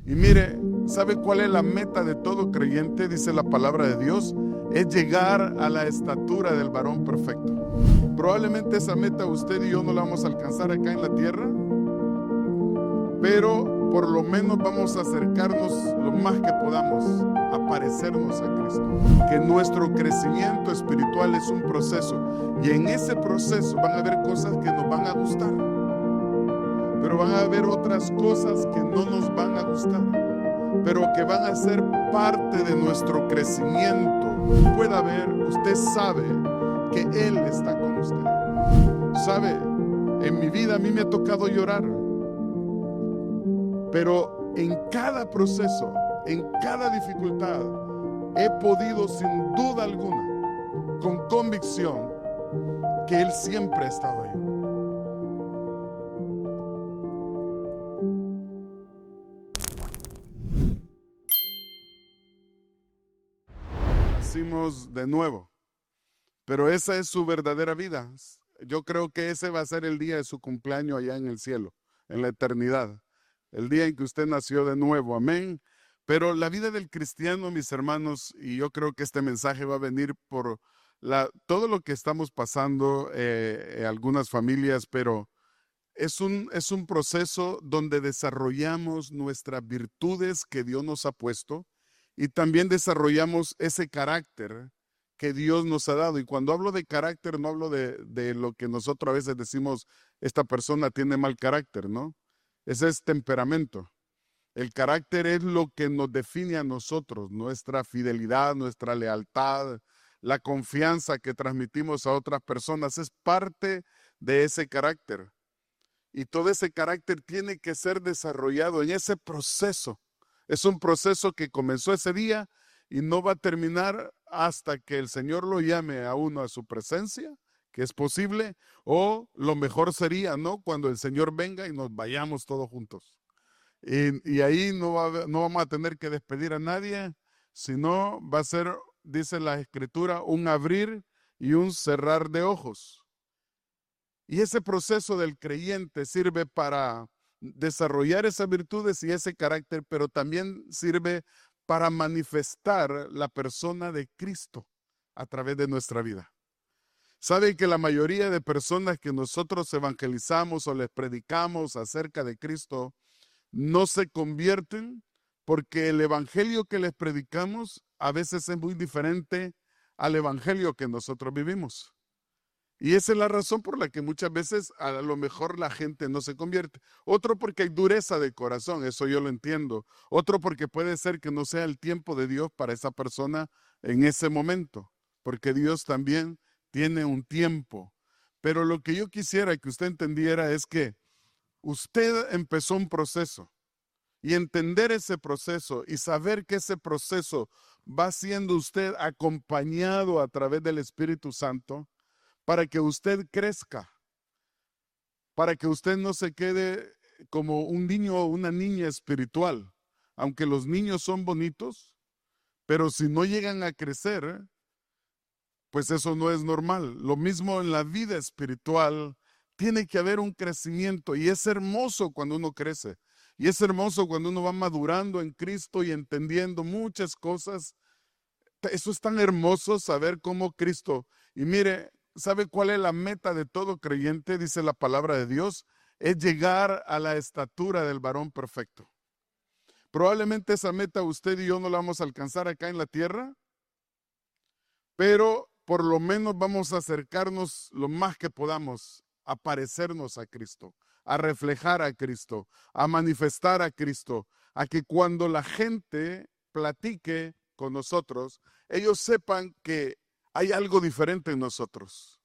Y mire, ¿sabe cuál es la meta de todo creyente? Dice la palabra de Dios, es llegar a la estatura del varón perfecto. Probablemente esa meta usted y yo no la vamos a alcanzar acá en la tierra, pero por lo menos vamos a acercarnos lo más que podamos a parecernos a Cristo. Que nuestro crecimiento espiritual es un proceso, y en ese proceso van a haber cosas que nos van a gustar, pero van a haber otras cosas que no nos van a gustar, pero que van a ser parte de nuestro crecimiento. Pueda ver, usted sabe que Él está con usted. Sabe, en mi vida a mí me ha tocado llorar, pero en cada proceso, en cada dificultad, he podido sin duda alguna, con convicción, que Él siempre ha estado ahí. Nacimos de nuevo, pero esa es su verdadera vida. Yo creo que ese va a ser el día de su cumpleaños allá en el cielo, en la eternidad. El día en que usted nació de nuevo, amén. Pero la vida del cristiano, mis hermanos, y yo creo que este mensaje va a venir por todo lo que estamos pasando, algunas familias, pero es un proceso donde desarrollamos nuestras virtudes que Dios nos ha puesto y también desarrollamos ese carácter que Dios nos ha dado. Y cuando hablo de carácter, no hablo de lo que nosotros a veces decimos, esta persona tiene mal carácter, ¿no? Ese es temperamento. El carácter es lo que nos define a nosotros, nuestra fidelidad, nuestra lealtad, la confianza que transmitimos a otras personas, es parte de ese carácter. Y todo ese carácter tiene que ser desarrollado en ese proceso. Es un proceso que comenzó ese día y no va a terminar hasta que el Señor lo llame a uno a su presencia, que es posible, o lo mejor sería, ¿no? Cuando el Señor venga y nos vayamos todos juntos. Y ahí no vamos a tener que despedir a nadie, sino va a ser, dice la Escritura, un abrir y un cerrar de ojos. Y ese proceso del creyente sirve para desarrollar esas virtudes y ese carácter, pero también sirve para manifestar la persona de Cristo a través de nuestra vida. Saben que la mayoría de personas que nosotros evangelizamos o les predicamos acerca de Cristo no se convierten porque el evangelio que les predicamos a veces es muy diferente al evangelio que nosotros vivimos. Y esa es la razón por la que muchas veces a lo mejor la gente no se convierte. Otro porque hay dureza de corazón, eso yo lo entiendo. Otro porque puede ser que no sea el tiempo de Dios para esa persona en ese momento, porque Dios también tiene un tiempo. Pero lo que yo quisiera que usted entendiera es que usted empezó un proceso y entender ese proceso y saber que ese proceso va siendo usted acompañado a través del Espíritu Santo, para que usted crezca, para que usted no se quede como un niño o una niña espiritual. Aunque los niños son bonitos, pero si no llegan a crecer, pues eso no es normal. Lo mismo en la vida espiritual, tiene que haber un crecimiento y es hermoso cuando uno crece. Y es hermoso cuando uno va madurando en Cristo y entendiendo muchas cosas. Eso es tan hermoso saber cómo Cristo, y mire, ¿sabe cuál es la meta de todo creyente? Dice la palabra de Dios, es llegar a la estatura del varón perfecto. Probablemente esa meta usted y yo no la vamos a alcanzar acá en la tierra, pero por lo menos vamos a acercarnos lo más que podamos a parecernos a Cristo, a reflejar a Cristo, a manifestar a Cristo, a que cuando la gente platique con nosotros, ellos sepan que hay algo diferente en nosotros.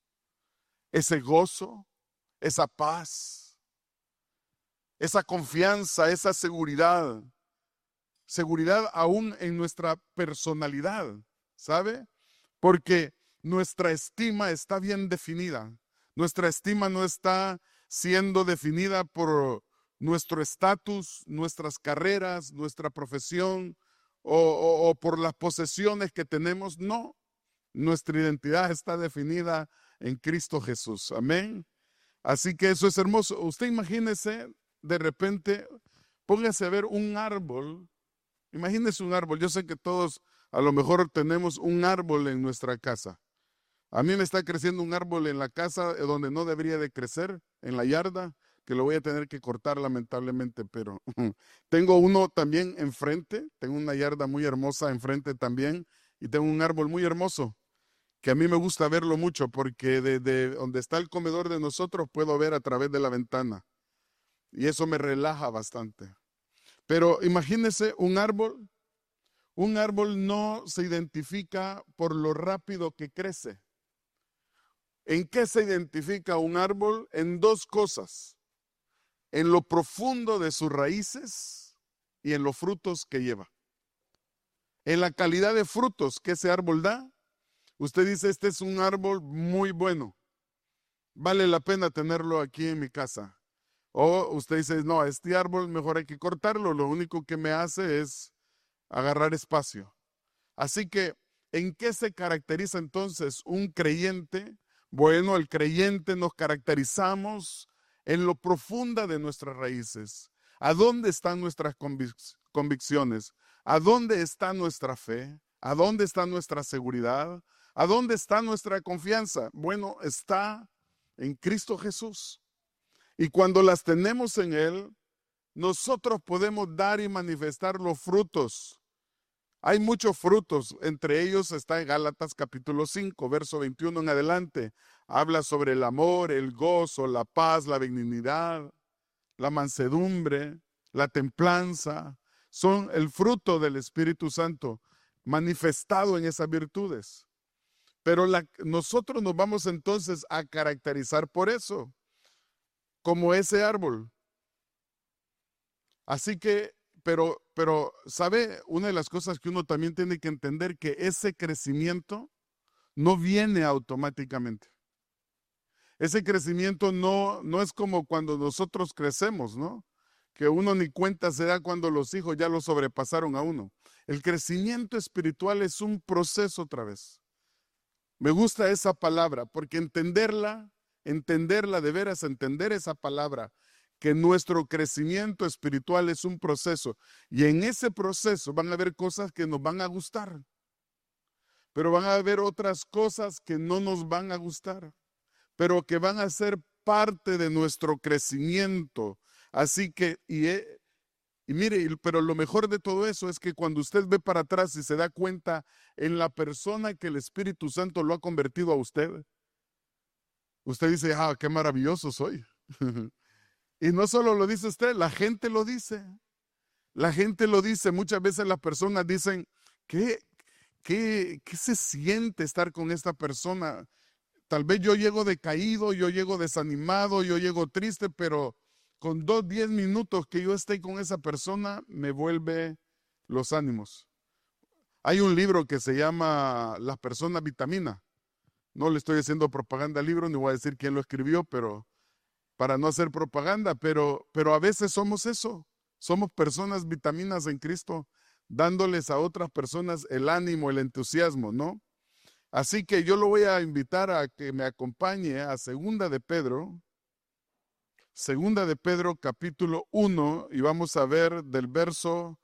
Ese gozo, esa paz, esa confianza, esa seguridad. Seguridad aún en nuestra personalidad, ¿sabe? Porque nuestra estima está bien definida. Nuestra estima no está siendo definida por nuestro estatus, nuestras carreras, nuestra profesión o por las posesiones que tenemos. No, nuestra identidad está definida en Cristo Jesús. Amén. Así que eso es hermoso. Usted imagínese de repente póngase a ver un árbol. Imagínese un árbol. Yo sé que todos a lo mejor tenemos un árbol en nuestra casa. A mí me está creciendo un árbol en la casa donde no debería de crecer, en la yarda, que lo voy a tener que cortar lamentablemente, pero tengo uno también enfrente, tengo una yarda muy hermosa enfrente también y tengo un árbol muy hermoso que a mí me gusta verlo mucho porque desde donde está el comedor de nosotros puedo ver a través de la ventana y eso me relaja bastante. Pero imagínese un árbol no se identifica por lo rápido que crece. ¿En qué se identifica un árbol? En dos cosas, en lo profundo de sus raíces y en los frutos que lleva. En la calidad de frutos que ese árbol da, usted dice, este es un árbol muy bueno, vale la pena tenerlo aquí en mi casa. O usted dice, no, este árbol mejor hay que cortarlo, lo único que me hace es agarrar espacio. Así que, ¿en qué se caracteriza entonces un creyente? Bueno, el creyente nos caracterizamos en lo profunda de nuestras raíces. ¿A dónde están nuestras convicciones? ¿A dónde está nuestra fe? ¿A dónde está nuestra seguridad? ¿A dónde está nuestra confianza? Bueno, está en Cristo Jesús. Y cuando las tenemos en Él, nosotros podemos dar y manifestar los frutos. Hay muchos frutos, entre ellos está en Gálatas capítulo 5, verso 21 en adelante. Habla sobre el amor, el gozo, la paz, la benignidad, la mansedumbre, la templanza. Son el fruto del Espíritu Santo manifestado en esas virtudes. Pero nosotros nos vamos entonces a caracterizar por eso, como ese árbol. Así que pero, ¿sabe? Una de las cosas que uno también tiene que entender que ese crecimiento no viene automáticamente. Ese crecimiento no es como cuando nosotros crecemos, ¿no? Que uno ni cuenta se da cuando los hijos ya lo sobrepasaron a uno. El crecimiento espiritual es un proceso otra vez. Me gusta esa palabra porque entenderla de veras, entender esa palabra, que nuestro crecimiento espiritual es un proceso y en ese proceso van a haber cosas que nos van a gustar, pero van a haber otras cosas que no nos van a gustar, pero que van a ser parte de nuestro crecimiento. Así que, y mire, pero lo mejor de todo eso es que cuando usted ve para atrás y se da cuenta en la persona que el Espíritu Santo lo ha convertido a usted, usted dice, ah, qué maravilloso soy. Y no solo lo dice usted, la gente lo dice. La gente lo dice. Muchas veces las personas dicen, ¿qué se siente estar con esta persona? Tal vez yo llego decaído, yo llego desanimado, yo llego triste, pero con 10 minutos que yo esté con esa persona, me vuelve los ánimos. Hay un libro que se llama Las personas vitamina. No le estoy haciendo propaganda al libro, ni voy a decir quién lo escribió, pero para no hacer propaganda, pero a veces somos eso, somos personas vitaminas en Cristo, dándoles a otras personas el ánimo, el entusiasmo, ¿no? Así que yo lo voy a invitar a que me acompañe a Segunda de Pedro capítulo 1 y vamos a ver del verso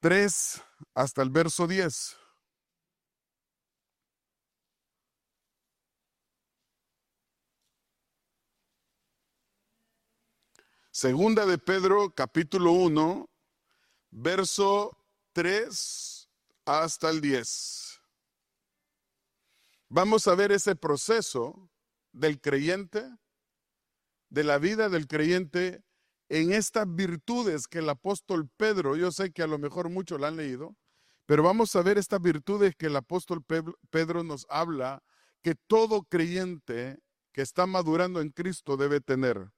3 hasta el verso 10. Segunda de Pedro, capítulo 1, verso 3 hasta el 10. Vamos a ver ese proceso del creyente, de la vida del creyente, en estas virtudes que el apóstol Pedro, yo sé que a lo mejor muchos la han leído, pero vamos a ver estas virtudes que el apóstol Pedro nos habla, que todo creyente que está madurando en Cristo debe tener.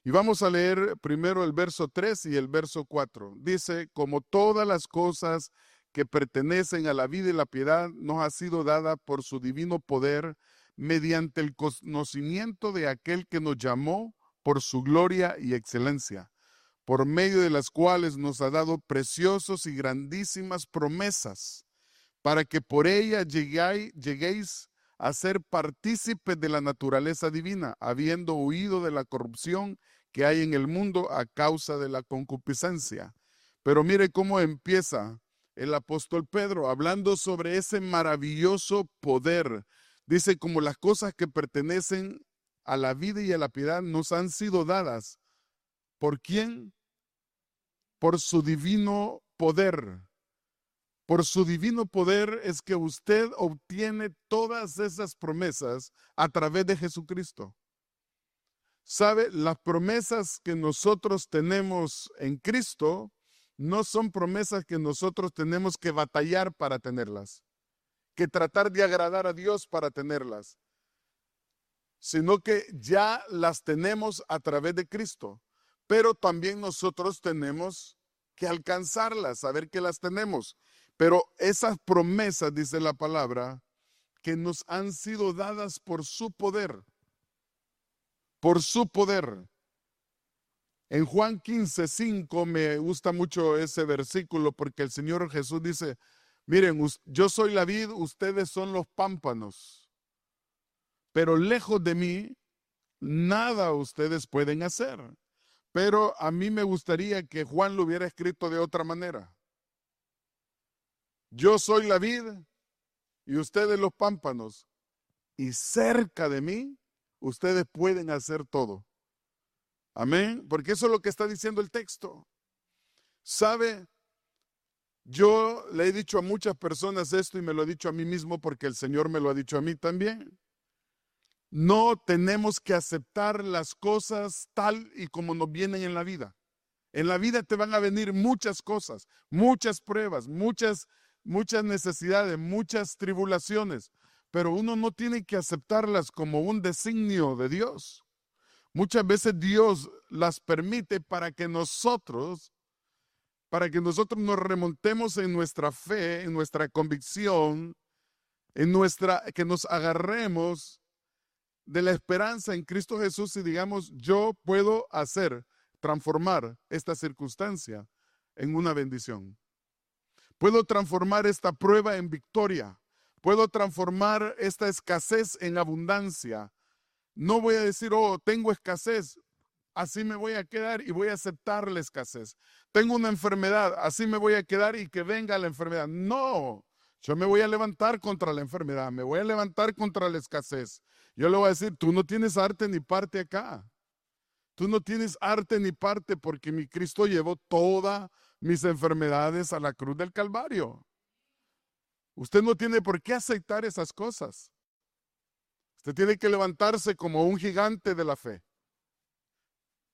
Y vamos a leer primero el verso 3 y el verso 4. Dice, como todas las cosas que pertenecen a la vida y la piedad nos ha sido dada por su divino poder mediante el conocimiento de aquel que nos llamó por su gloria y excelencia, por medio de las cuales nos ha dado preciosos y grandísimas promesas, para que por ellas lleguéis a ser partícipes de la naturaleza divina, habiendo huido de la corrupción que hay en el mundo a causa de la concupiscencia. Pero mire cómo empieza el apóstol Pedro hablando sobre ese maravilloso poder. Dice, como las cosas que pertenecen a la vida y a la piedad nos han sido dadas. ¿Por quién? Por su divino poder. Por su divino poder es que usted obtiene todas esas promesas a través de Jesucristo. ¿Sabe? Las promesas que nosotros tenemos en Cristo no son promesas que nosotros tenemos que batallar para tenerlas, que tratar de agradar a Dios para tenerlas, sino que ya las tenemos a través de Cristo. Pero también nosotros tenemos que alcanzarlas, saber que las tenemos. Pero esas promesas, dice la palabra, que nos han sido dadas por su poder. Por su poder. En Juan 15:5 me gusta mucho ese versículo porque el Señor Jesús dice, miren, yo soy la vid, ustedes son los pámpanos, pero lejos de mí, nada ustedes pueden hacer. Pero a mí me gustaría que Juan lo hubiera escrito de otra manera. Yo soy la vid y ustedes los pámpanos, y cerca de mí, ustedes pueden hacer todo. Amén, porque eso es lo que está diciendo el texto. ¿Sabe? Yo le he dicho a muchas personas esto y me lo he dicho a mí mismo porque el Señor me lo ha dicho a mí también. No tenemos que aceptar las cosas tal y como nos vienen en la vida. En la vida te van a venir muchas cosas, muchas pruebas, muchas necesidades, muchas tribulaciones, pero uno no tiene que aceptarlas como un designio de Dios. Muchas veces Dios las permite para que nosotros nos remontemos en nuestra fe, en nuestra convicción, que nos agarremos de la esperanza en Cristo Jesús y digamos, yo puedo transformar esta circunstancia en una bendición. Puedo transformar esta prueba en victoria. Puedo transformar esta escasez en abundancia. No voy a decir, oh, tengo escasez, así me voy a quedar y voy a aceptar la escasez. Tengo una enfermedad, así me voy a quedar y que venga la enfermedad. No, yo me voy a levantar contra la enfermedad, me voy a levantar contra la escasez. Yo le voy a decir, tú no tienes arte ni parte acá. Tú no tienes arte ni parte porque mi Cristo llevó todas mis enfermedades a la cruz del Calvario. Usted no tiene por qué aceptar esas cosas. Usted tiene que levantarse como un gigante de la fe.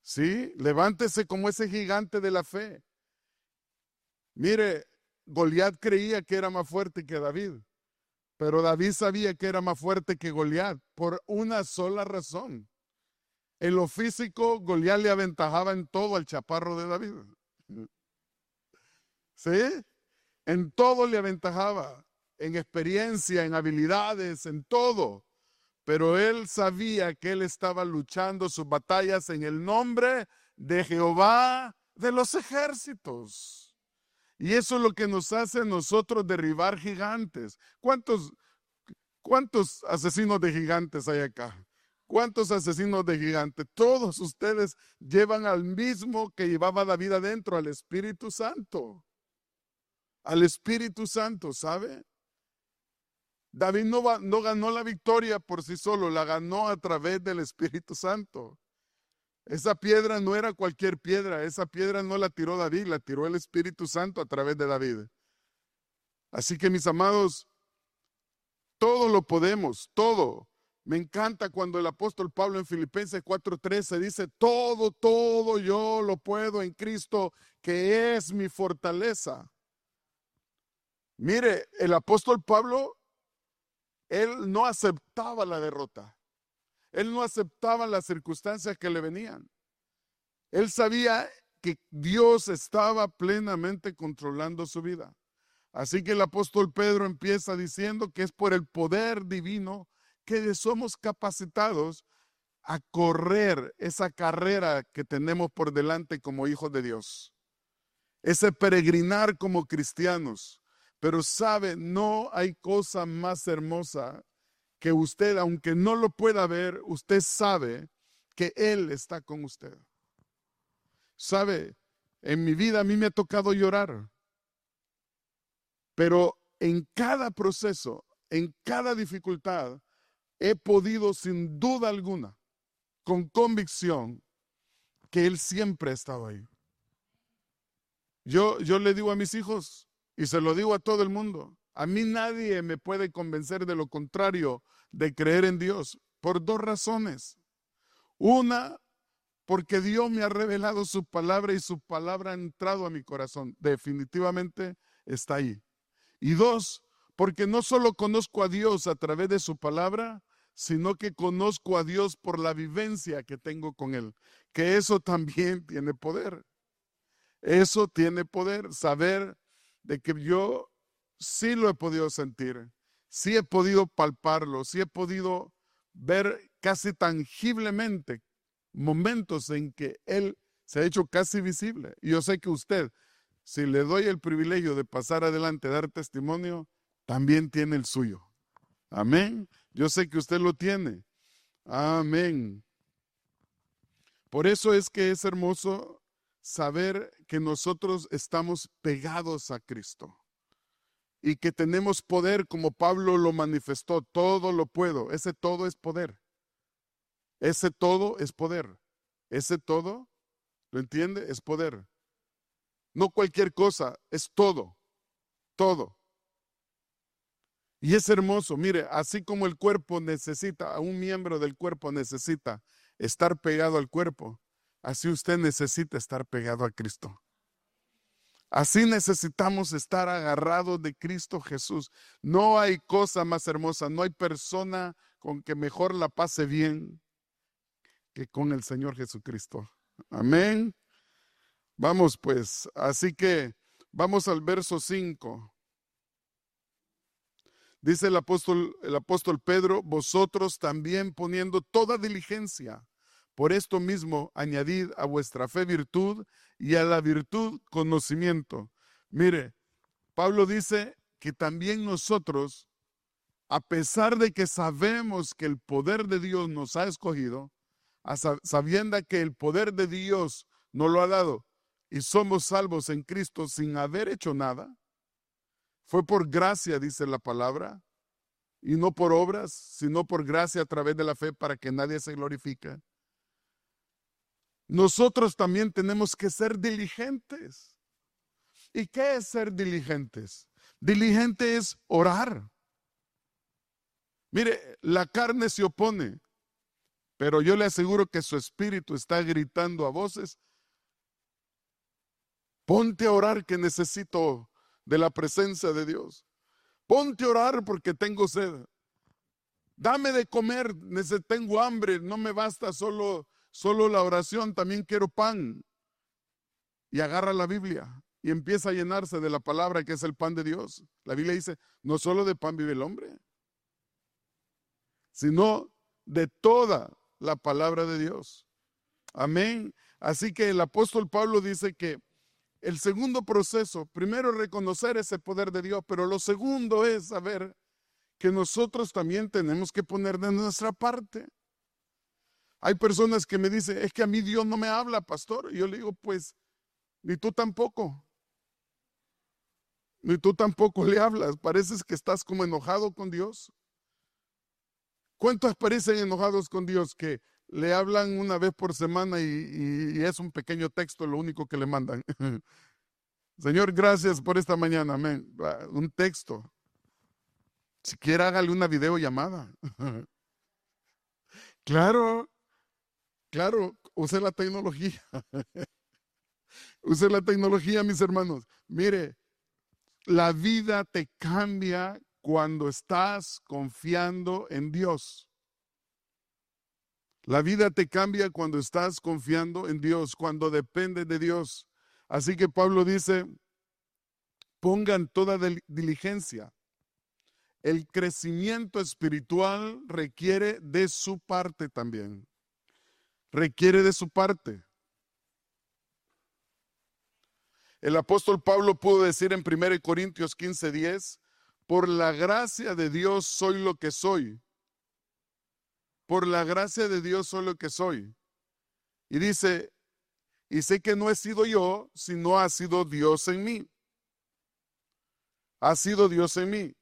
Sí, levántese como ese gigante de la fe. Mire, Goliat creía que era más fuerte que David, pero David sabía que era más fuerte que Goliat por una sola razón. En lo físico, Goliat le aventajaba en todo al chaparro de David. ¿Sí? En todo le aventajaba, en experiencia, en habilidades, en todo. Pero él sabía que él estaba luchando sus batallas en el nombre de Jehová de los ejércitos. Y eso es lo que nos hace a nosotros derribar gigantes. ¿Cuántos asesinos de gigantes hay acá? ¿Cuántos asesinos de gigantes? Todos ustedes llevan al mismo que llevaba David adentro, al Espíritu Santo. Al Espíritu Santo, ¿sabe? David no ganó la victoria por sí solo, la ganó a través del Espíritu Santo. Esa piedra no era cualquier piedra, esa piedra no la tiró David, la tiró el Espíritu Santo a través de David. Así que mis amados, todo lo podemos, todo. Me encanta cuando el apóstol Pablo en Filipenses 4:13 dice, todo yo lo puedo en Cristo, que es mi fortaleza. Mire, el apóstol Pablo, él no aceptaba la derrota. Él no aceptaba las circunstancias que le venían. Él sabía que Dios estaba plenamente controlando su vida. Así que el apóstol Pedro empieza diciendo que es por el poder divino que somos capacitados a correr esa carrera que tenemos por delante como hijos de Dios. Ese peregrinar como cristianos. Pero sabe, no hay cosa más hermosa que usted, aunque no lo pueda ver, usted sabe que Él está con usted. ¿Sabe? En mi vida a mí me ha tocado llorar, pero en cada proceso, en cada dificultad, he podido sin duda alguna, con convicción, que Él siempre ha estado ahí. Yo le digo a mis hijos, y se lo digo a todo el mundo, a mí nadie me puede convencer de lo contrario de creer en Dios, por dos razones. Una, porque Dios me ha revelado su palabra y su palabra ha entrado a mi corazón. Definitivamente está ahí. Y dos, porque no solo conozco a Dios a través de su palabra, sino que conozco a Dios por la vivencia que tengo con Él. Que eso también tiene poder. Eso tiene poder, saber de que yo sí lo he podido sentir, sí he podido palparlo, sí he podido ver casi tangiblemente momentos en que Él se ha hecho casi visible. Y yo sé que usted, si le doy el privilegio de pasar adelante, dar testimonio, también tiene el suyo. Amén. Yo sé que usted lo tiene. Amén. Por eso es que es hermoso saber que nosotros estamos pegados a Cristo y que tenemos poder como Pablo lo manifestó. Todo lo puedo. Ese todo es poder. Ese todo es poder. Ese todo, ¿lo entiende? Es poder. No cualquier cosa, es todo. Todo. Y es hermoso, mire, así como el cuerpo necesita, un miembro del cuerpo necesita estar pegado al cuerpo, así usted necesita estar pegado a Cristo. Así necesitamos estar agarrados de Cristo Jesús. No hay cosa más hermosa, no hay persona con que mejor la pase bien que con el Señor Jesucristo. Amén. Vamos pues, así que vamos al verso 5. Dice el apóstol Pedro, vosotros también poniendo toda diligencia, por esto mismo añadid a vuestra fe virtud y a la virtud conocimiento. Mire, Pablo dice que también nosotros, a pesar de que sabemos que el poder de Dios nos ha escogido, sabiendo que el poder de Dios nos lo ha dado y somos salvos en Cristo sin haber hecho nada, fue por gracia, dice la palabra, y no por obras, sino por gracia a través de la fe para que nadie se glorifique. Nosotros también tenemos que ser diligentes. ¿Y qué es ser diligentes? Diligente es orar. Mire, la carne se opone, pero yo le aseguro que su espíritu está gritando a voces, ponte a orar que necesito de la presencia de Dios. Ponte a orar porque tengo sed. Dame de comer, tengo hambre, no me basta solo la oración, también quiero pan. Y agarra la Biblia y empieza a llenarse de la palabra que es el pan de Dios. La Biblia dice, no solo de pan vive el hombre, sino de toda la palabra de Dios. Amén. Así que el apóstol Pablo dice que el segundo proceso, primero reconocer ese poder de Dios, pero lo segundo es saber que nosotros también tenemos que poner de nuestra parte. Hay personas que me dicen, es que a mí Dios no me habla, pastor. Y yo le digo, pues, ni tú tampoco. Ni tú tampoco le hablas. Pareces que estás como enojado con Dios. ¿Cuántos parecen enojados con Dios que le hablan una vez por semana y es un pequeño texto lo único que le mandan? Señor, gracias por esta mañana, amén. Un texto. Siquiera hágale una videollamada. Claro, claro, use la tecnología. Use la tecnología, mis hermanos. Mire, la vida te cambia cuando estás confiando en Dios. La vida te cambia cuando estás confiando en Dios, cuando dependes de Dios. Así que Pablo dice, pongan toda diligencia. El crecimiento espiritual requiere de su parte también. Requiere de su parte. El apóstol Pablo pudo decir en 1 Corintios 15:10, por la gracia de Dios soy lo que soy. Por la gracia de Dios soy lo que soy. Y dice y sé que no he sido yo, sino ha sido Dios en mí. Ha sido Dios en mí.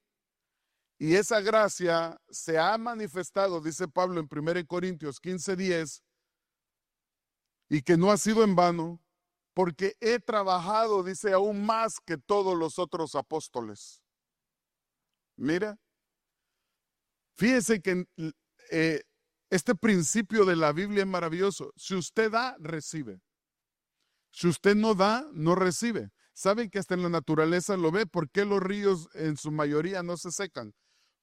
Y esa gracia se ha manifestado, dice Pablo en 1 Corintios 15:10, y que no ha sido en vano, porque he trabajado, dice, aún más que todos los otros apóstoles. Mira, fíjese que este principio de la Biblia es maravilloso. Si usted da, recibe. Si usted no da, no recibe. ¿Saben que hasta en la naturaleza lo ve? ¿Por qué los ríos en su mayoría no se secan?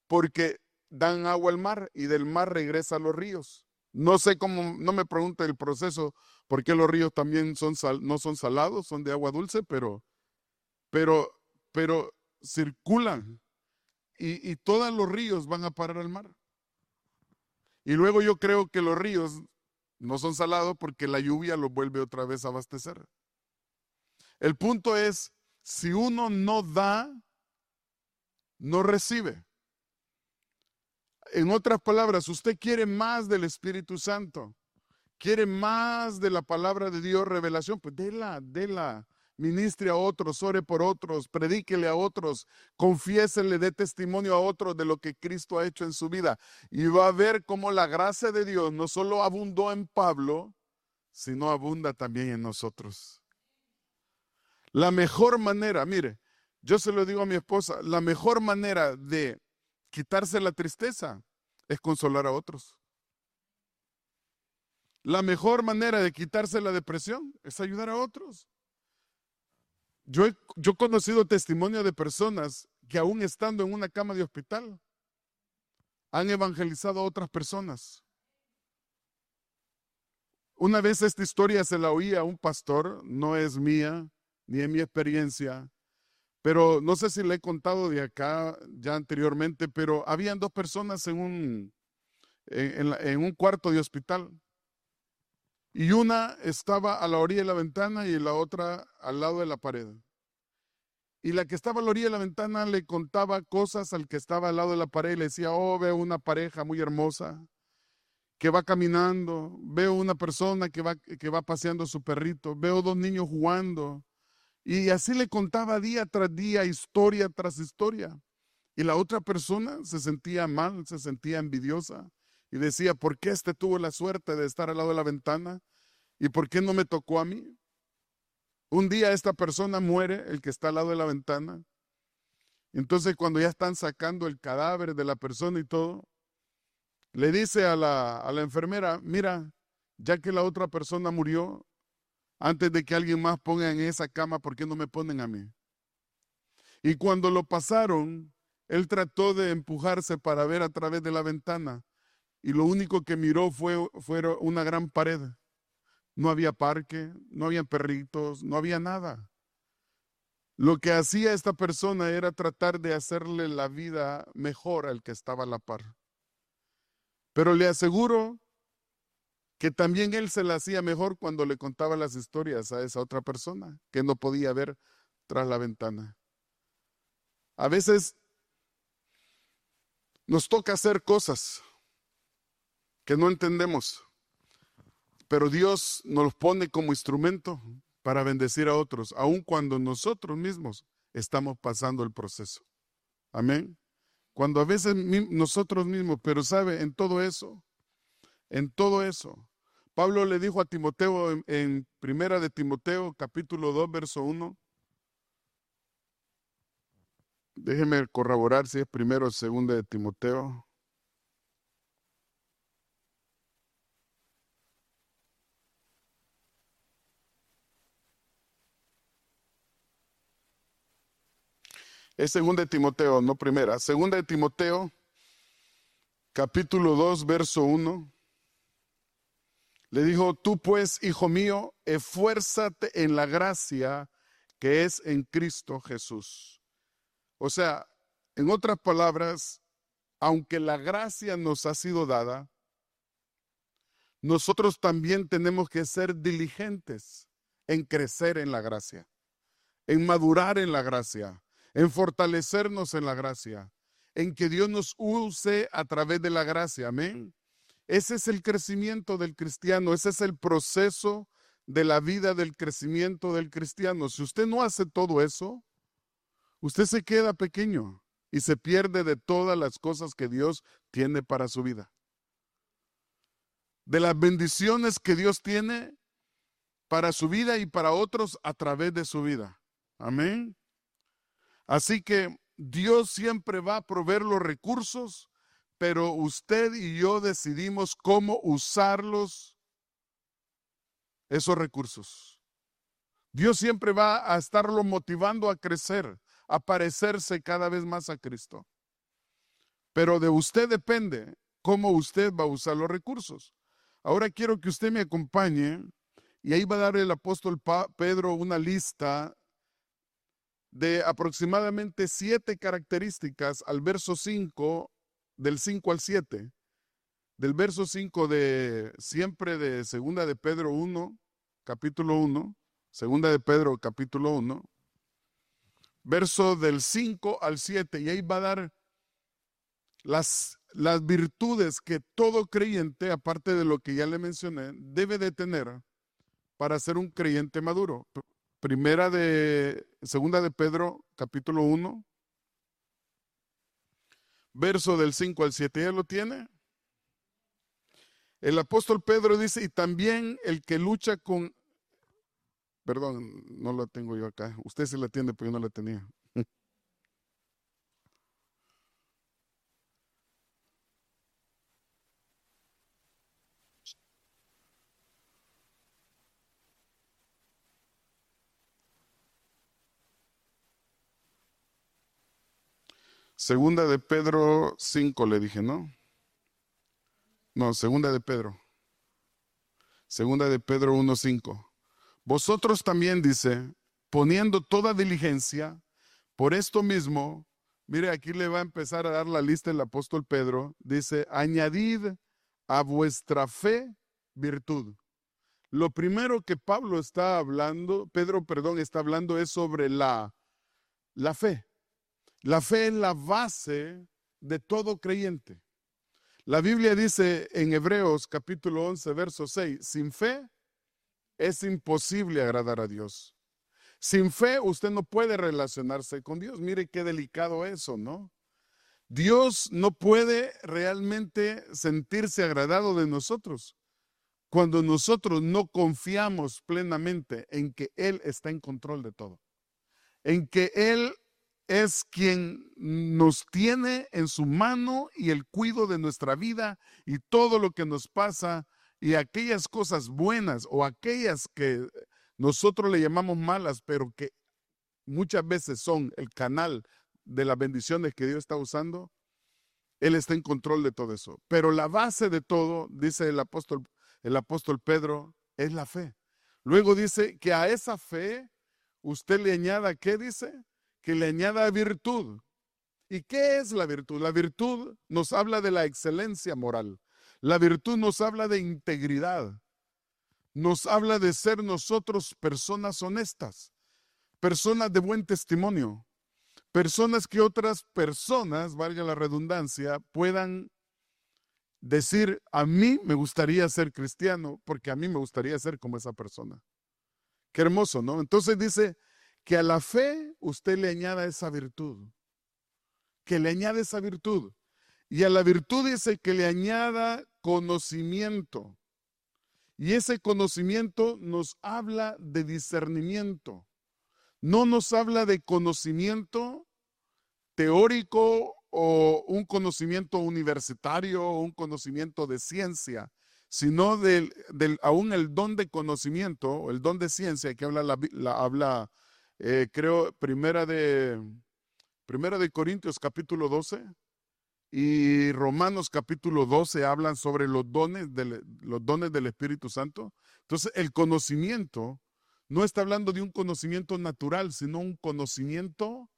Porque dan agua al mar y del mar regresa a los ríos. No sé cómo, no me pregunte el proceso, por qué los ríos también no son salados, son de agua dulce, pero, pero circulan y todos los ríos van a parar al mar. Y luego yo creo que los ríos no son salados porque la lluvia los vuelve otra vez a abastecer. El punto es, si uno no da, no recibe. En otras palabras, usted quiere más del Espíritu Santo, quiere más de la palabra de Dios, revelación, pues déla, ministre a otros, ore por otros, predíquele a otros, confiésele, dé testimonio a otros de lo que Cristo ha hecho en su vida. Y va a ver cómo la gracia de Dios no solo abundó en Pablo, sino abunda también en nosotros. La mejor manera, mire, yo se lo digo a mi esposa, la mejor manera de quitarse la tristeza es consolar a otros. La mejor manera de quitarse la depresión es ayudar a otros. Yo he conocido testimonio de personas que aún estando en una cama de hospital han evangelizado a otras personas. Una vez esta historia se la oí a un pastor, no es mía ni es mi experiencia, pero no sé si le he contado de acá ya anteriormente, pero habían dos personas en un cuarto de hospital. Y una estaba a la orilla de la ventana y la otra al lado de la pared. Y la que estaba a la orilla de la ventana le contaba cosas al que estaba al lado de la pared y le decía, oh, veo una pareja muy hermosa que va caminando, veo una persona que va paseando a su perrito, veo dos niños jugando. Y así le contaba día tras día, historia tras historia. Y la otra persona se sentía mal, se sentía envidiosa. Y decía, ¿por qué este tuvo la suerte de estar al lado de la ventana? ¿Y por qué no me tocó a mí? Un día esta persona muere, el que está al lado de la ventana. Entonces cuando ya están sacando el cadáver de la persona y todo, le dice a la enfermera, mira, ya que la otra persona murió, antes de que alguien más ponga en esa cama, ¿por qué no me ponen a mí? Y cuando lo pasaron, él trató de empujarse para ver a través de la ventana y lo único que miró fue una gran pared. No había parque, no había perritos, no había nada. Lo que hacía esta persona era tratar de hacerle la vida mejor al que estaba a la par. Pero le aseguro que también él se la hacía mejor cuando le contaba las historias a esa otra persona que no podía ver tras la ventana. A veces nos toca hacer cosas que no entendemos, pero Dios nos los pone como instrumento para bendecir a otros, aun cuando nosotros mismos estamos pasando el proceso. Amén. Cuando a veces nosotros mismos, pero sabe, en todo eso, Pablo le dijo a Timoteo en Primera de Timoteo, capítulo 2, verso 1. Déjeme corroborar si es primero o segunda de Timoteo. Es segunda de Timoteo, no primera. Segunda de Timoteo, capítulo 2, verso 1. Le dijo, tú pues, hijo mío, esfuérzate en la gracia que es en Cristo Jesús. O sea, en otras palabras, aunque la gracia nos ha sido dada, nosotros también tenemos que ser diligentes en crecer en la gracia, en madurar en la gracia, en fortalecernos en la gracia, en que Dios nos use a través de la gracia. Amén. Ese es el crecimiento del cristiano, ese es el proceso de la vida del crecimiento del cristiano. Si usted no hace todo eso, usted se queda pequeño y se pierde de todas las cosas que Dios tiene para su vida. De las bendiciones que Dios tiene para su vida y para otros a través de su vida. Amén. Así que Dios siempre va a proveer los recursos, pero usted y yo decidimos cómo usarlos, esos recursos. Dios siempre va a estarlo motivando a crecer, a parecerse cada vez más a Cristo. Pero de usted depende cómo usted va a usar los recursos. Ahora quiero que usted me acompañe y ahí va a dar el apóstol Pedro una lista de aproximadamente 7 características al verso 5, del 5 al 7, del verso 5 de siempre de segunda de Pedro 1, capítulo 1, segunda de Pedro capítulo 1, verso del 5 al 7, y ahí va a dar las virtudes que todo creyente, aparte de lo que ya le mencioné, debe de tener para ser un creyente maduro. Segunda de Pedro, capítulo 1, verso del 5 al 7. ¿Ya lo tiene? El apóstol Pedro dice, y también el que lucha con... Perdón, no la tengo yo acá. Usted sí la tiene, pero yo no la tenía. Segunda de Pedro 5 le dije, ¿no? No, segunda de Pedro. Segunda de Pedro 1:5. Vosotros también, dice, poniendo toda diligencia, por esto mismo, mire, aquí le va a empezar a dar la lista el apóstol Pedro, dice, añadid a vuestra fe virtud. Lo primero que Pedro está hablando es sobre la fe. La fe es la base de todo creyente. La Biblia dice en Hebreos capítulo 11, verso 6, sin fe es imposible agradar a Dios. Sin fe usted no puede relacionarse con Dios. Mire qué delicado eso, ¿no? Dios no puede realmente sentirse agradado de nosotros cuando nosotros no confiamos plenamente en que Él está en control de todo, en que Él es quien nos tiene en su mano y el cuidado de nuestra vida y todo lo que nos pasa y aquellas cosas buenas o aquellas que nosotros le llamamos malas, pero que muchas veces son el canal de las bendiciones que Dios está usando. Él está en control de todo eso. Pero la base de todo, dice el apóstol Pedro, es la fe. Luego dice que a esa fe usted le añada, ¿qué dice? Que le añada virtud. ¿Y qué es la virtud? La virtud nos habla de la excelencia moral. La virtud nos habla de integridad. Nos habla de ser nosotros personas honestas, personas de buen testimonio, personas que otras personas, valga la redundancia, puedan decir, a mí me gustaría ser cristiano porque a mí me gustaría ser como esa persona. Qué hermoso, ¿no? Entonces dice que a la fe usted le añada esa virtud, que le añade esa virtud. Y a la virtud dice que le añada conocimiento. Y ese conocimiento nos habla de discernimiento. No nos habla de conocimiento teórico o un conocimiento universitario o un conocimiento de ciencia, sino aún el don de conocimiento o el don de ciencia que habla creo, primera de Corintios capítulo 12 y Romanos capítulo 12 hablan sobre los dones del Espíritu Santo. Entonces, el conocimiento no está hablando de un conocimiento natural, sino un conocimiento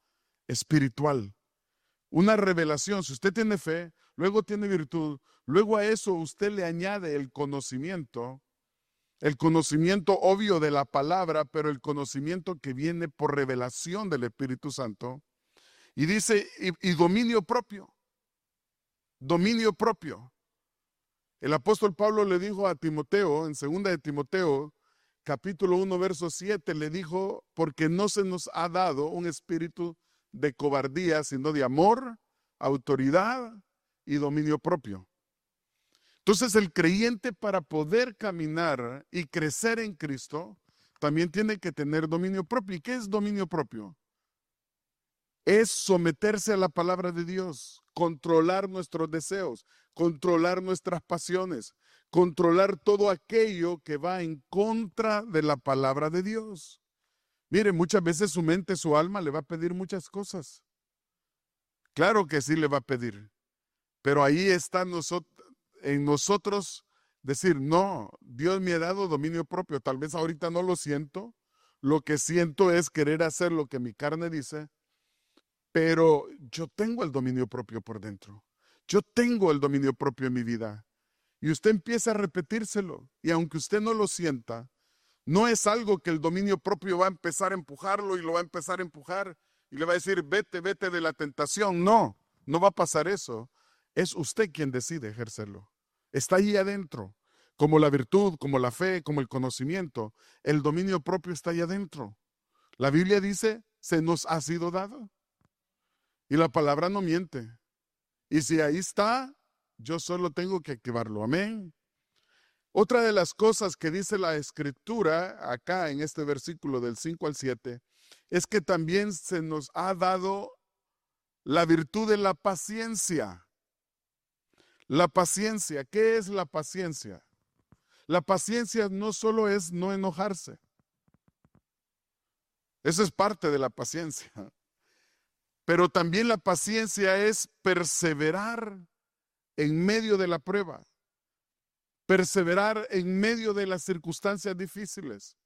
espiritual. Una revelación. Si usted tiene fe, luego tiene virtud, luego a eso usted le añade el conocimiento obvio de la palabra, pero el conocimiento que viene por revelación del Espíritu Santo. Y dice, y dominio propio. Dominio propio. El apóstol Pablo le dijo a Timoteo, en segunda de Timoteo, capítulo 1, verso 7, le dijo, porque no se nos ha dado un espíritu de cobardía, sino de amor, autoridad y dominio propio. Entonces el creyente, para poder caminar y crecer en Cristo, también tiene que tener dominio propio. ¿Y qué es dominio propio? Es someterse a la palabra de Dios, controlar nuestros deseos, controlar nuestras pasiones, controlar todo aquello que va en contra de la palabra de Dios. Mire, muchas veces su mente, su alma le va a pedir muchas cosas. Claro que sí le va a pedir, pero ahí está en nosotros decir, no, Dios me ha dado dominio propio. Tal vez ahorita no lo siento. Lo que siento es querer hacer lo que mi carne dice, pero yo tengo el dominio propio por dentro. Yo tengo el dominio propio en mi vida. Y usted empieza a repetírselo. Y aunque usted no lo sienta, no es algo que el dominio propio va a empezar a empujarlo y lo va a empezar a empujar y le va a decir, vete, vete de la tentación. No, no va a pasar eso. Es usted quien decide ejercerlo. Está ahí adentro. Como la virtud, como la fe, como el conocimiento. El dominio propio está ahí adentro. La Biblia dice, se nos ha sido dado. Y la palabra no miente. Y si ahí está, yo solo tengo que activarlo. Amén. Otra de las cosas que dice la Escritura acá en este versículo del 5 al 7 es que también se nos ha dado la virtud de la paciencia. La paciencia, ¿qué es la paciencia? La paciencia no solo es no enojarse. Eso es parte de la paciencia. Pero también la paciencia es perseverar en medio de la prueba. Perseverar en medio de las circunstancias difíciles.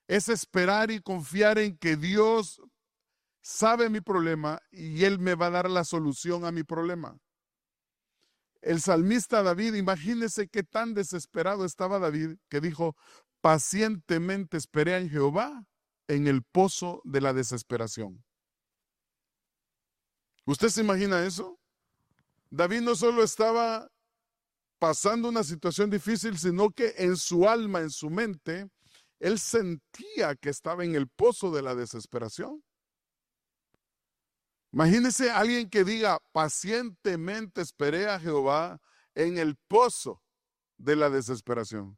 Es esperar y confiar en que Dios sabe mi problema y Él me va a dar la solución a mi problema. El salmista David, imagínese qué tan desesperado estaba David, que dijo, pacientemente esperé en Jehová en el pozo de la desesperación. ¿Usted se imagina eso? David no solo estaba pasando una situación difícil, sino que en su alma, en su mente, él sentía que estaba en el pozo de la desesperación. Imagínese a alguien que diga, pacientemente esperé a Jehová en el pozo de la desesperación.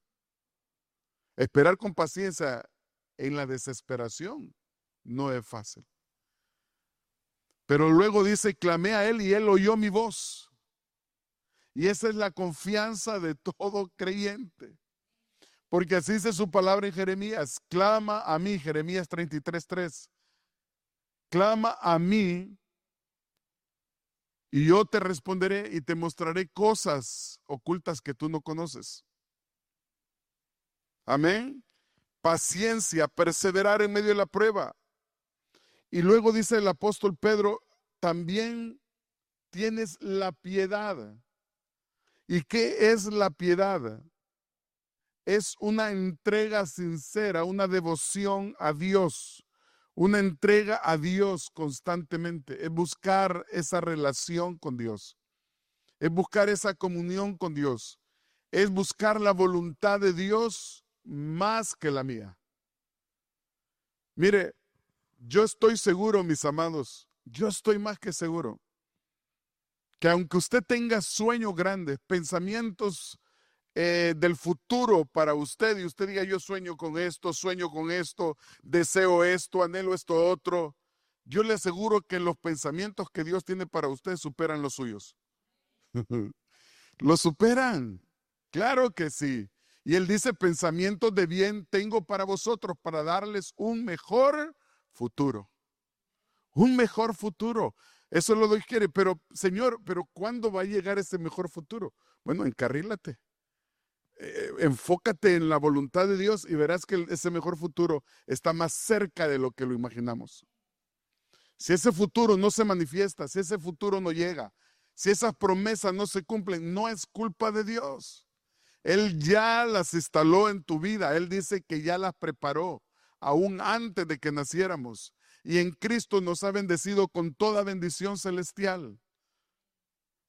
Esperar con paciencia en la desesperación no es fácil. Pero luego dice, clamé a él y él oyó mi voz. Y esa es la confianza de todo creyente. Porque así dice su palabra en Jeremías, clama a mí, Jeremías 33:3. Clama a mí y yo te responderé y te mostraré cosas ocultas que tú no conoces. Amén. Paciencia, perseverar en medio de la prueba. Y luego dice el apóstol Pedro, también tienes la piedad. ¿Y qué es la piedad? Es una entrega sincera, una devoción a Dios, una entrega a Dios constantemente. Es buscar esa relación con Dios, es buscar esa comunión con Dios, es buscar la voluntad de Dios más que la mía. Mire, yo estoy seguro, mis amados, yo estoy más que seguro que aunque usted tenga sueños grandes, pensamientos del futuro para usted y usted diga yo sueño con esto, deseo esto, anhelo esto otro, yo le aseguro que los pensamientos que Dios tiene para usted superan los suyos. Los superan, claro que sí. Y él dice, pensamientos de bien tengo para vosotros, para darles un mejor futuro. Un mejor futuro. Eso lo doy quiere, pero Señor, pero ¿cuándo va a llegar ese mejor futuro? Bueno, encarrílate. Enfócate en la voluntad de Dios y verás que ese mejor futuro está más cerca de lo que lo imaginamos. Si ese futuro no se manifiesta, si ese futuro no llega, si esas promesas no se cumplen, no es culpa de Dios. Él ya las instaló en tu vida. Él dice que ya las preparó aún antes de que naciéramos. Y en Cristo nos ha bendecido con toda bendición celestial.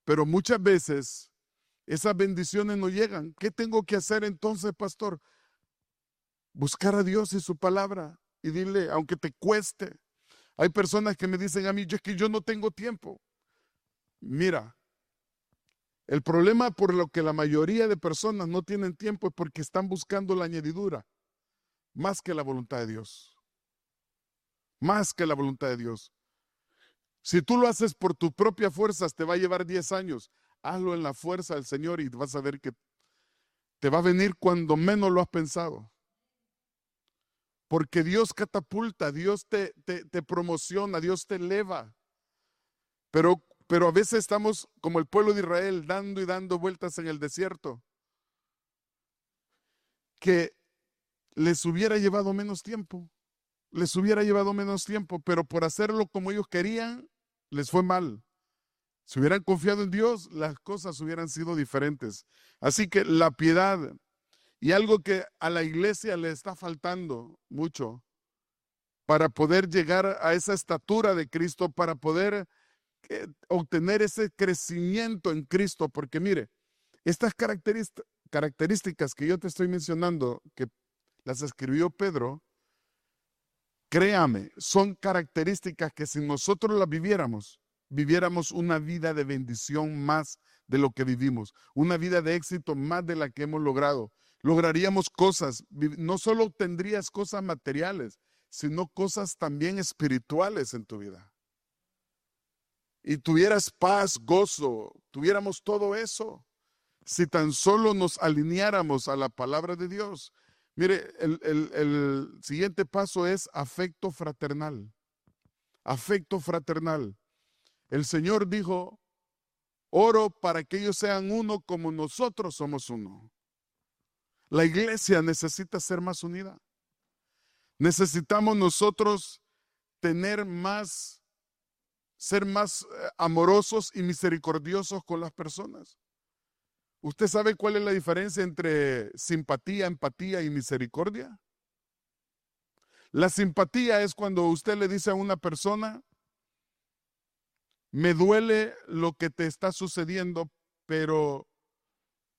Pero muchas veces esas bendiciones no llegan. ¿Qué tengo que hacer entonces, pastor? buscar a Dios y su palabra y dile, aunque te cueste. Hay personas que me dicen a mí, es que yo no tengo tiempo. Mira, el problema por lo que la mayoría de personas no tienen tiempo es porque están buscando la añadidura más que la voluntad de Dios. Más que la voluntad de Dios. Si tú lo haces por tus propias fuerzas, te va a llevar 10 años. Hazlo en la fuerza del Señor y vas a ver que te va a venir cuando menos lo has pensado. Porque Dios catapulta, Dios te promociona, Dios te eleva. Pero a veces estamos como el pueblo de Israel, dando y dando vueltas en el desierto, que les hubiera llevado menos tiempo. Les hubiera llevado menos tiempo, pero por hacerlo como ellos querían, les fue mal. Si hubieran confiado en Dios, las cosas hubieran sido diferentes. Así que la piedad, y algo que a la iglesia le está faltando mucho para poder llegar a esa estatura de Cristo, para poder obtener ese crecimiento en Cristo, porque mire, estas características que yo te estoy mencionando, que las escribió Pedro, créame, son características que si nosotros las viviéramos una vida de bendición más de lo que vivimos, una vida de éxito más de la que hemos logrado. Lograríamos cosas, no solo obtendrías cosas materiales, sino cosas también espirituales en tu vida. Y tuvieras paz, gozo, tuviéramos todo eso, si tan solo nos alineáramos a la palabra de Dios. Mire, el siguiente paso es afecto fraternal. Afecto fraternal. El Señor dijo, oro para que ellos sean uno como nosotros somos uno. La iglesia necesita ser más unida. Necesitamos nosotros ser más amorosos y misericordiosos con las personas. ¿Usted sabe cuál es la diferencia entre simpatía, empatía y misericordia? La simpatía es cuando usted le dice a una persona, me duele lo que te está sucediendo, pero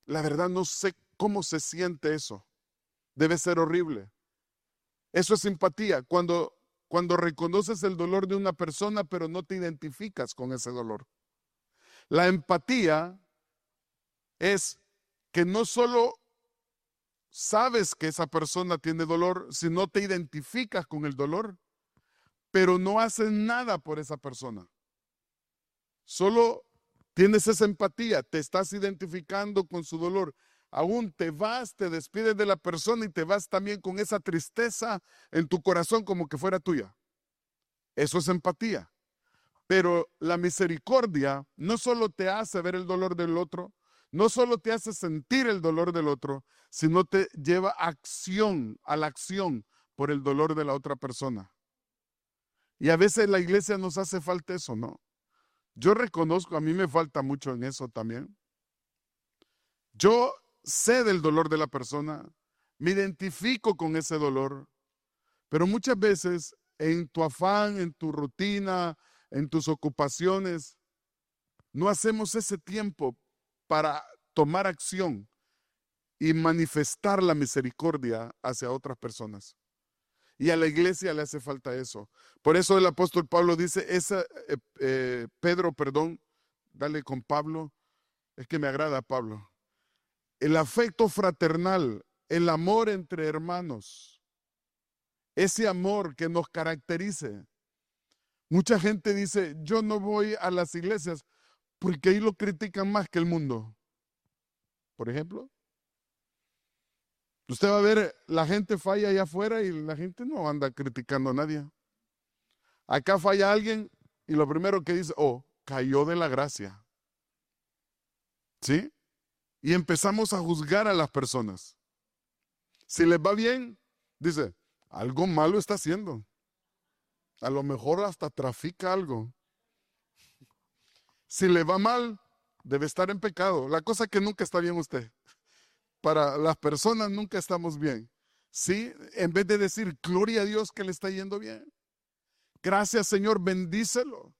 la verdad no sé cómo se siente eso. Debe ser horrible. Eso es simpatía, cuando reconoces el dolor de una persona, pero no te identificas con ese dolor. La empatía es que no solo sabes que esa persona tiene dolor, sino te identificas con el dolor, pero no haces nada por esa persona. Solo tienes esa empatía, te estás identificando con su dolor. Aún te vas, te despides de la persona y te vas también con esa tristeza en tu corazón como que fuera tuya. Eso es empatía. Pero la misericordia no solo te hace ver el dolor del otro, no solo te hace sentir el dolor del otro, sino te lleva a la acción por el dolor de la otra persona. Y a veces la iglesia nos hace falta eso, ¿no? Yo reconozco, a mí me falta mucho en eso también. Yo sé del dolor de la persona, me identifico con ese dolor, pero muchas veces en tu afán, en tu rutina, en tus ocupaciones, no hacemos ese tiempo para tomar acción y manifestar la misericordia hacia otras personas. Y a la iglesia le hace falta eso. Por eso el apóstol Pablo dice, Pedro, dale con Pablo, es que me agrada Pablo. El afecto fraternal, el amor entre hermanos, ese amor que nos caracterice. Mucha gente dice, yo no voy a las iglesias porque ahí lo critican más que el mundo. Por ejemplo, usted va a ver, la gente falla allá afuera y la gente no anda criticando a nadie. Acá falla alguien y lo primero que dice, cayó de la gracia. ¿Sí? Y empezamos a juzgar a las personas. Si les va bien, dice, algo malo está haciendo. A lo mejor hasta trafica algo. Si le va mal, debe estar en pecado. La cosa que nunca está bien usted. Para las personas nunca estamos bien. ¿Sí? En vez de decir, gloria a Dios que le está yendo bien. Gracias, Señor, bendícelo.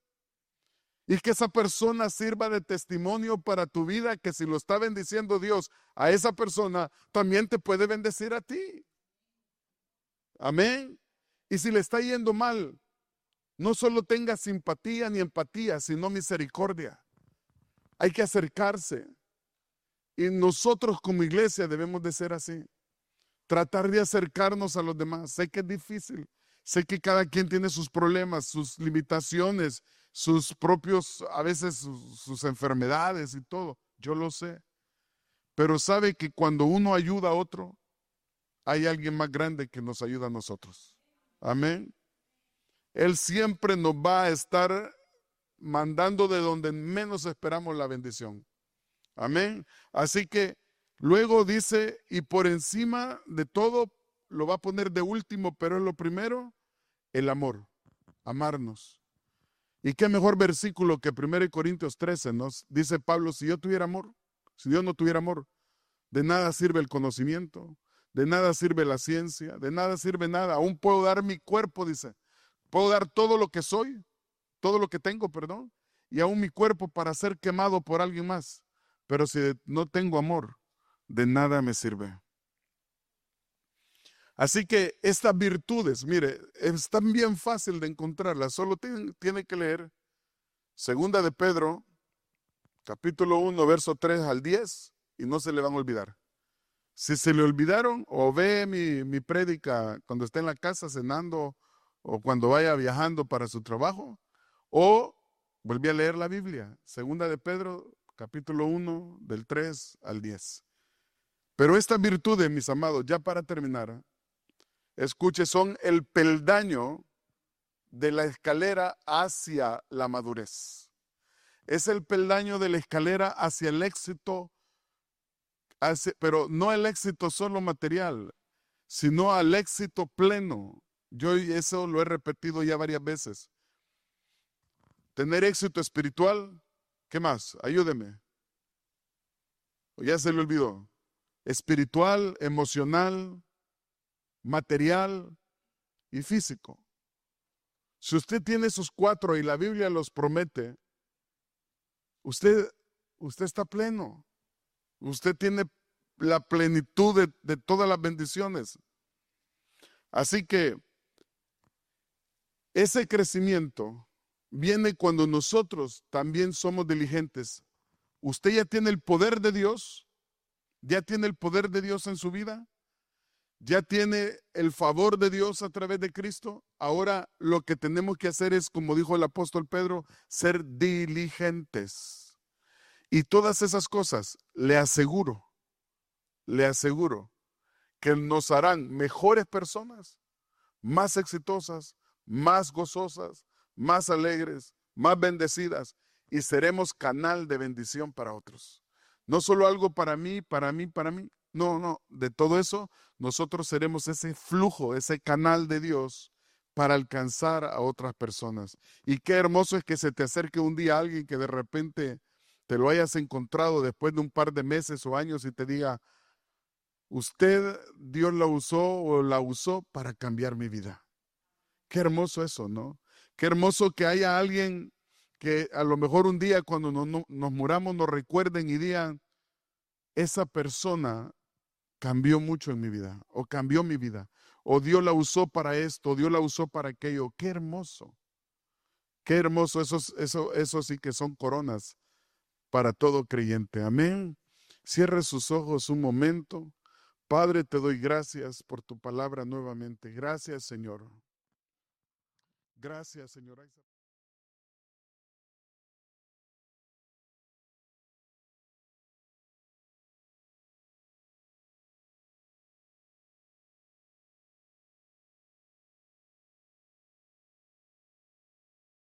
Y que esa persona sirva de testimonio para tu vida, que si lo está bendiciendo Dios a esa persona, también te puede bendecir a ti. Amén. Y si le está yendo mal, no solo tenga simpatía ni empatía, sino misericordia. Hay que acercarse. Y nosotros como iglesia debemos de ser así. Tratar de acercarnos a los demás. Sé que es difícil. Sé que cada quien tiene sus problemas, sus limitaciones, sus propios, a veces sus enfermedades y todo. Yo lo sé. Pero sabe que cuando uno ayuda a otro, hay alguien más grande que nos ayuda a nosotros. Amén. Él siempre nos va a estar mandando de donde menos esperamos la bendición. Amén. Así que luego dice, y por encima de todo, lo va a poner de último, pero es lo primero, el amor, amarnos. Y qué mejor versículo que 1 Corintios 13 nos dice Pablo, si yo tuviera amor, si Dios no tuviera amor, de nada sirve el conocimiento, de nada sirve la ciencia, de nada sirve nada. Aún puedo dar mi cuerpo, dice, puedo dar todo lo que soy, todo lo que tengo, perdón, y aún mi cuerpo para ser quemado por alguien más. Pero si no tengo amor, de nada me sirve. Así que estas virtudes, mire, están bien fácil de encontrarlas. Solo tiene que leer Segunda de Pedro, capítulo 1, verso 3 al 10, y no se le van a olvidar. Si se le olvidaron, o ve mi prédica cuando esté en la casa cenando, o cuando vaya viajando para su trabajo, o vuelve a leer la Biblia. Segunda de Pedro, capítulo 1, del 3 al 10. Pero estas virtudes, mis amados, ya para terminar, escuche, son el peldaño de la escalera hacia la madurez. Es el peldaño de la escalera hacia el éxito, pero no el éxito solo material, sino al éxito pleno. Yo eso lo he repetido ya varias veces. Tener éxito espiritual, ¿qué más? Ayúdeme. ¿O ya se le olvidó? Espiritual, emocional, material y físico. Si usted tiene esos cuatro y la Biblia los promete, usted está pleno. Usted tiene la plenitud de todas las bendiciones. Así que ese crecimiento viene cuando nosotros también somos diligentes. Usted ya tiene el poder de Dios, ya tiene el poder de Dios en su vida, ya tiene el favor de Dios a través de Cristo. Ahora lo que tenemos que hacer es, como dijo el apóstol Pedro, ser diligentes. Y todas esas cosas, le aseguro que nos harán mejores personas, más exitosas, más gozosas, más alegres, más bendecidas, y seremos canal de bendición para otros. No solo algo para mí, para mí, para mí. No, de todo eso nosotros seremos ese flujo, ese canal de Dios para alcanzar a otras personas. Y qué hermoso es que se te acerque un día alguien que de repente te lo hayas encontrado después de un par de meses o años y te diga, usted, Dios la usó o la usó para cambiar mi vida. Qué hermoso eso, ¿no? Qué hermoso que haya alguien que a lo mejor un día cuando nos muramos nos recuerden y digan, esa persona cambió mucho en mi vida, o cambió mi vida, o Dios la usó para esto, o Dios la usó para aquello. Qué hermoso, eso sí que son coronas para todo creyente. Amén. Cierre sus ojos un momento. Padre, te doy gracias por tu palabra nuevamente. Gracias, Señor. Gracias, Señor.